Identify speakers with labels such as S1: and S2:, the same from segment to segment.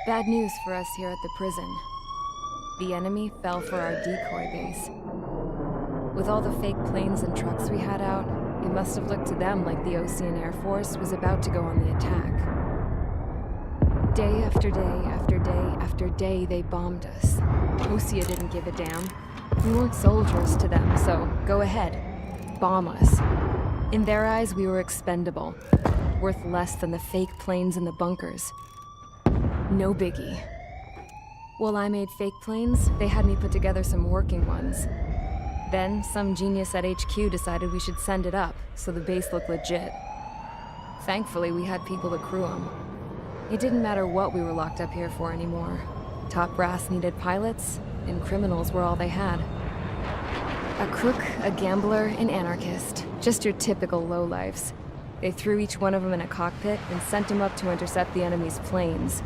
S1: Bad news for us here at the prison. The enemy fell for our decoy base. With all the fake planes and trucks we had out, it must have looked to them like the Ocean Air Force was about to go on the attack. Day after day after day after day, they bombed us. Osea didn't give a damn. We weren't soldiers to them, so go ahead. Bomb us. In their eyes, we were expendable. Worth less than the fake planes in the bunkers. No biggie. While I made fake planes, they had me put together some working ones. Then, some genius at HQ decided we should send it up, so the base looked legit. Thankfully, we had people to crew them. It didn't matter what we were locked up here for anymore. Top brass needed pilots, and criminals were all they had. A crook, a gambler, an anarchist. Just your typical lowlifes. They threw each one of them in a cockpit and sent them up to intercept the enemy's planes.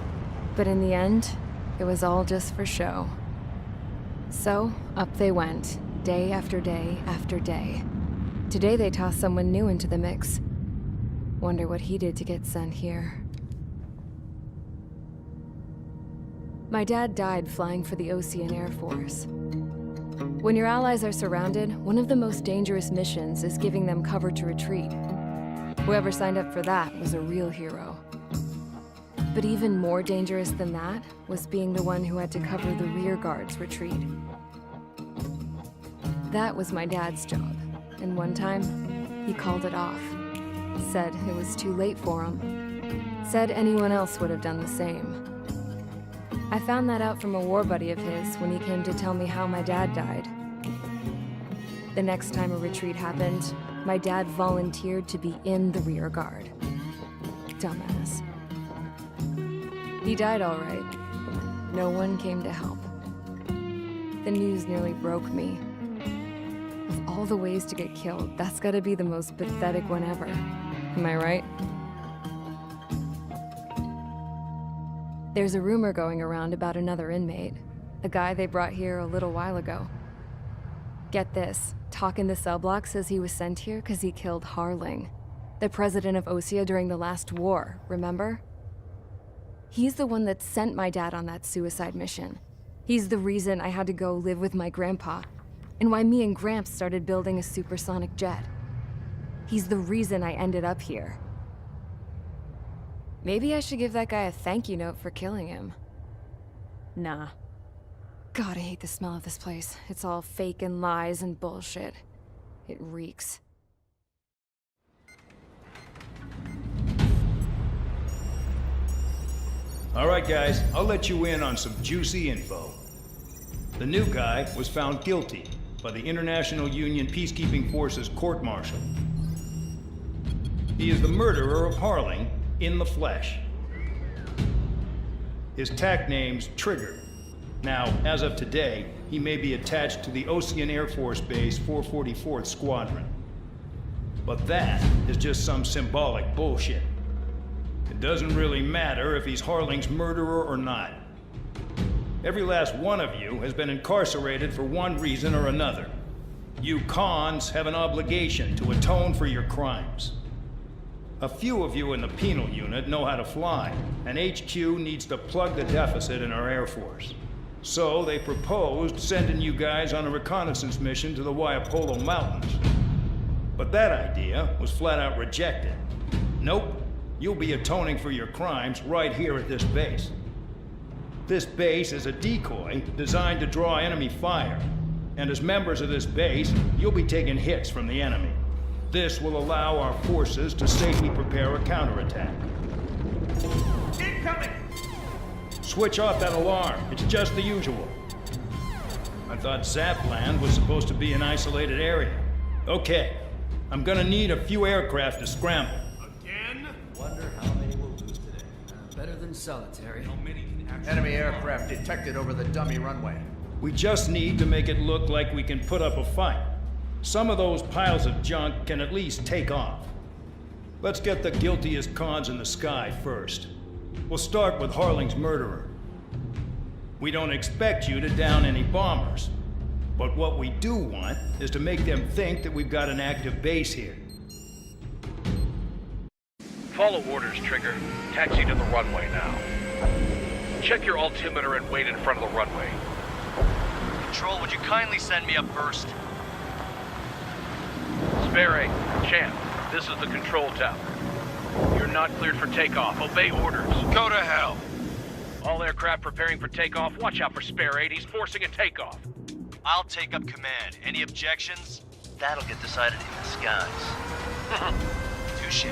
S1: But in the end, it was all just for show. So, up they went, day after day after day. Today they tossed someone new into the mix. Wonder what he did to get sent here. My dad died flying for the Ocean Air Force. When your allies are surrounded, one of the most dangerous missions is giving them cover to retreat. Whoever signed up for that was a real hero. But even more dangerous than that was being the one who had to cover the rear guard's retreat. That was my dad's job, and one time, he called it off. Said it was too late for him. Said anyone else would have done the same. I found that out from a war buddy of his when he came to tell me how my dad died. The next time a retreat happened, my dad volunteered to be in the rear guard. Dumbass. He died all right. No one came to help. The news nearly broke me. Of all the ways to get killed, that's gotta be the most pathetic one ever. Am I right? There's a rumor going around about another inmate. A guy they brought here a little while ago. Get this, talk in the cell block says he was sent here because he killed Harling, the president of Osea during the last war, remember? He's the one that sent my dad on that suicide mission. He's the reason I had to go live with my grandpa, and why me and Gramps started building a supersonic jet. He's the reason I ended up here. Maybe I should give that guy a thank you note for killing him. Nah. God, I hate the smell of this place. It's all fake and lies and bullshit. It reeks.
S2: All right, guys, I'll let you in on some juicy info. The new guy was found guilty by the International Union Peacekeeping Forces court-martial. He is the murderer of Harling in the flesh. His TAC name's Trigger. Now, as of today, he may be attached to the Ocean Air Force Base 444th Squadron. But that is just some symbolic bullshit. It doesn't really matter if he's Harling's murderer or not. Every last one of you has been incarcerated for one reason or another. You cons have an obligation to atone for your crimes. A few of you in the penal unit know how to fly, and HQ needs to plug the deficit in our Air Force. So they proposed sending you guys on a reconnaissance mission to the Waiapolo Mountains. But that idea was flat out rejected. Nope, you'll be atoning for your crimes right here at this base. This base is a decoy designed to draw enemy fire, and as members of this base, you'll be taking hits from the enemy. This will allow our forces to safely prepare a counterattack.
S3: Incoming!
S2: Switch off that alarm. It's just the usual. I thought Zapland was supposed to be an isolated area. Okay, I'm gonna need a few aircraft to scramble.
S3: Again?
S4: Wonder how many we'll lose today. Better than solitary.
S3: How many can actually...
S5: Enemy aircraft detected over the dummy runway.
S2: We just need to make it look like we can put up a fight. Some of those piles of junk can at least take off. Let's get the guiltiest cons in the sky first. We'll start with Harling's murderer. We don't expect you to down any bombers, but what we do want is to make them think that we've got an active base here.
S6: Follow orders, Trigger. Taxi to the runway now.
S3: check your altimeter and wait in front of the runway.
S6: Control, would you kindly send me up first?
S3: Spare Champ, this is the control tower. You're not cleared for takeoff. Obey orders.
S6: Go to hell.
S3: All aircraft preparing for takeoff. Watch out for Spare 8. He's forcing a takeoff.
S6: I'll take up command. Any objections? That'll get decided in the skies. Touche.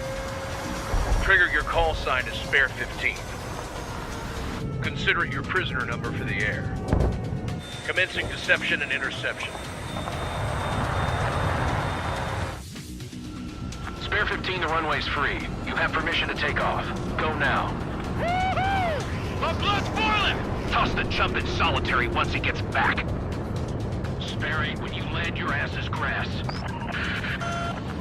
S3: Trigger, your call sign is Spare 15. Consider it your prisoner number for the air. Commencing deception and interception. Spare 15, the runway's free. You have permission to take off. Go now.
S6: My blood's boiling!
S3: Toss the chump in solitary once he gets back. Spare 8, when you land, your ass is grass.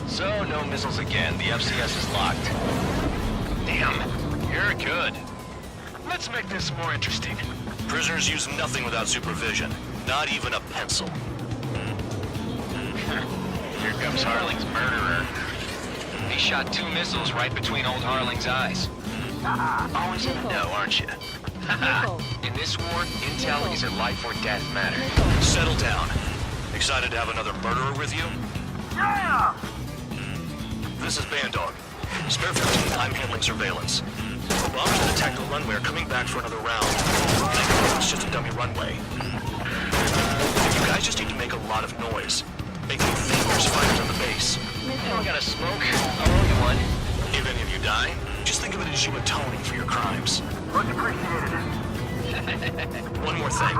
S6: So, no missiles again. The FCS is locked. Damn, you're good. Let's make this more interesting.
S7: Prisoners use nothing without supervision. Not even a pencil.
S6: Here comes Harling's murderer. He shot 2 missiles right between old Harling's eyes. Always in the know, aren't you? In this war, intel is a life or death matter.
S7: Settle down. Excited to have another murderer with you?
S6: Yeah!
S7: This is Bandog. Spare 15, I'm handling surveillance. The bombers that attacked the runway are coming back for another round. It's just a dummy runway. You guys just need to make a lot of noise. Make them think there's fighters on the base.
S6: I gotta smoke. I'll owe you one.
S7: If any of you die, just think of it as you atoning for your crimes.
S6: Much appreciated.
S7: One more thing.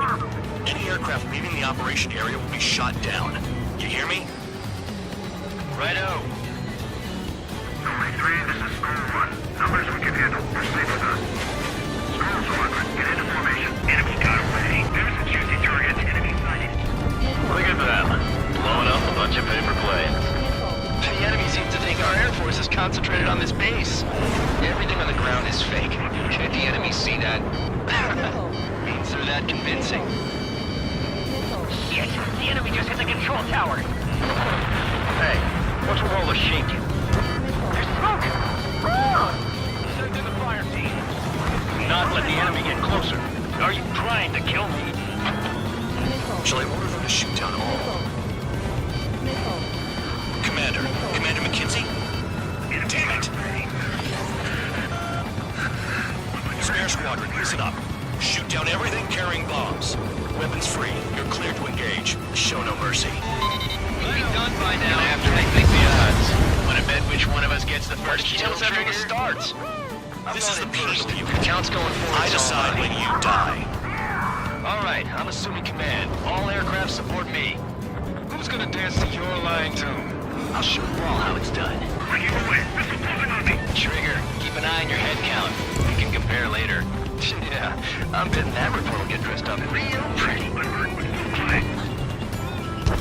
S7: Any aircraft leaving the operation area will be shot down. You hear me?
S6: Righto.
S8: Only 3, this is Storm 1. Numbers we can handle. Proceed with us. Storm Squadron, get into formation. Enemy got away. There's a juicy target. Enemy sighted.
S6: Look at that. Blowing up a bunch of paper planes. The enemy seems to think our Air Force is concentrated on this base. Everything on the ground is fake. Can't the enemy see that? Means they're that convincing.
S3: Shit! The enemy just hit the control tower! Hey, what's with all the shaking? There's smoke! Send in the fire team. Do not let the enemy get closer. Are you trying to kill me?
S7: Shall I order them to shoot down all? Commander McKinsey? Damn it! Spare Squadron, listen up. Shoot down everything carrying bombs. Weapons free. You're cleared to engage. Show no mercy.
S6: We'll be done by now after they think the odds. Want to bet which one of us gets the first kill after it starts?
S7: This is the peak.
S6: Count's going forward.
S7: I decide when you die.
S6: All right, I'm assuming command. All aircraft support me. Who's gonna dance to your lying tune? I'll show you all how it's done.
S8: Bring you away. Missile closing on me.
S6: Trigger, keep an eye on your head count. We can compare later. Yeah, I'm betting that report will get dressed up real pretty.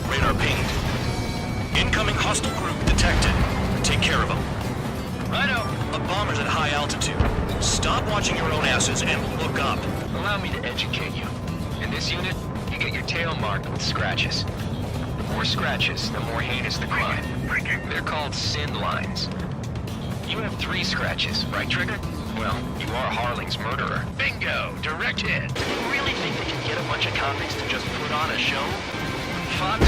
S7: Radar pinged. Incoming hostile group detected. Take care of them.
S6: Righto.
S7: A bomber's at high altitude. Stop watching your own asses and look up.
S6: Allow me to educate you. In this unit, you get your tail marked with scratches. The more scratches, the more heinous the crime. They're called sin lines. You have 3 scratches, right, Trigger? Well, you are Harling's murderer. Bingo! Direct hit! Do you really think they can get a bunch of convicts to just put on a show? Fox 2.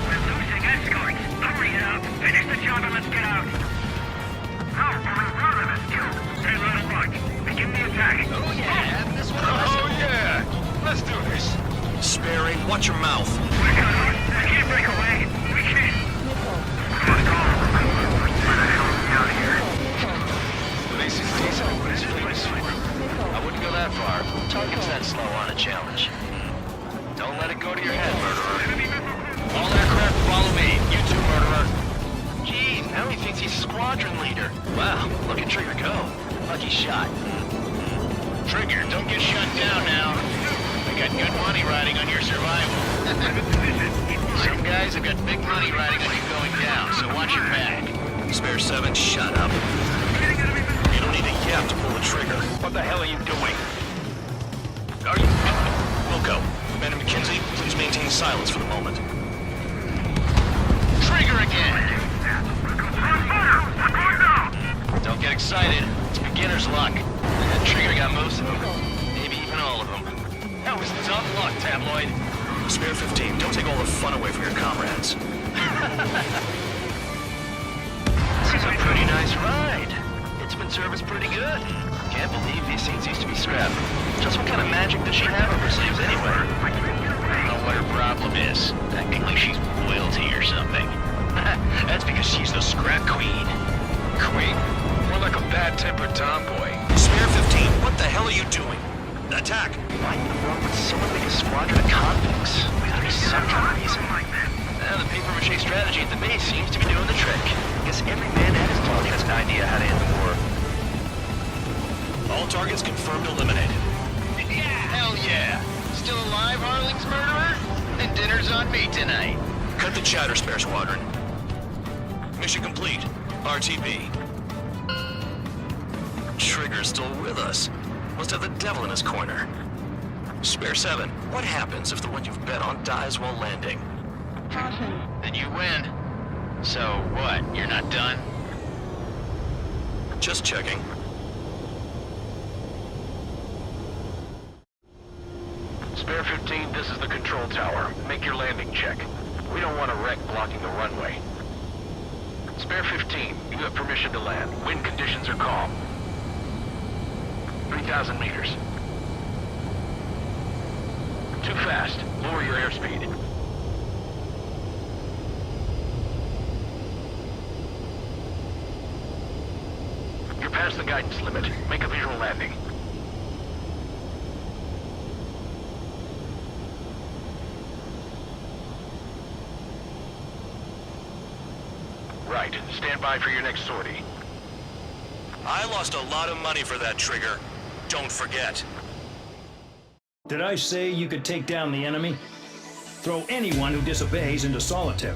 S8: We're losing escorts. Hurry up. Finish the job and let's get out. How do we run this kill? Hey, let it rock. Begin the attack.
S6: Oh yeah, this one.
S7: Oh yeah! Let's do this. Spare 8, watch your mouth.
S8: We got us. I can't break away. We can't. First call. Where the hell are we out of here?
S6: The base is decent, but it's pretty sweet. I wouldn't go that far. Target's that slow on a challenge. Don't let it go to your head, murderer. All aircraft follow me. You too, murderer. Geez, now he thinks he's squadron leader. Wow, look at Trigger go. Lucky shot. Trigger, don't get shut down now. I got good money riding on your survival. Some guys have got big money riding on you going down, so watch your back.
S7: Spare 7, shut up. You don't need a yap to pull the trigger.
S3: What the hell are you doing?
S7: Are you? We'll go. Commander McKinsey, please maintain silence for the moment.
S6: Trigger again! Don't get excited. It's
S3: beginner's luck. Trigger got most of them. Maybe even all of them. That was tough luck, Tabloid.
S7: Spare 15, don't take all the fun away from your comrades.
S3: This is a pretty nice ride. It's been serviced pretty good. Can't believe these things used to be scrapped. Just what kind of magic does she have up her sleeves anyway? I don't know what her problem is. Acting like she's royalty or something. That's because she's the scrap queen.
S6: Queen? More like a bad-tempered tomboy.
S7: Spare 15, what the hell are you doing? Attack!
S3: Why in the world would someone make a squadron of convicts? There's gotta be some kind of reason. The paper-mache strategy at the base seems to be doing the trick. Guess every man at his dog has an idea how to end the war.
S7: All targets confirmed eliminated.
S3: Yeah! Hell yeah! Still alive, Harling's murderer? Then dinner's on me tonight.
S7: Cut the chatter, Spare Squadron. Mission complete. RTB. Trigger's still with us. Must have the devil in his corner. Spare 7, what happens if the one you've bet on dies while landing?
S3: Then you win. So what? You're not done?
S7: Just checking.
S3: Spare 15, this is the control tower. Make your landing check. We don't want a wreck blocking the runway. Spare 15, you have permission to land. Wind conditions are calm. 3,000 meters. Too fast. Lower your airspeed. You're past the guidance limit. Make a visual landing. Right. Stand by for your next sortie.
S7: I lost a lot of money for that, Trigger. Don't forget.
S2: Did I say you could take down the enemy? Throw anyone who disobeys into solitary.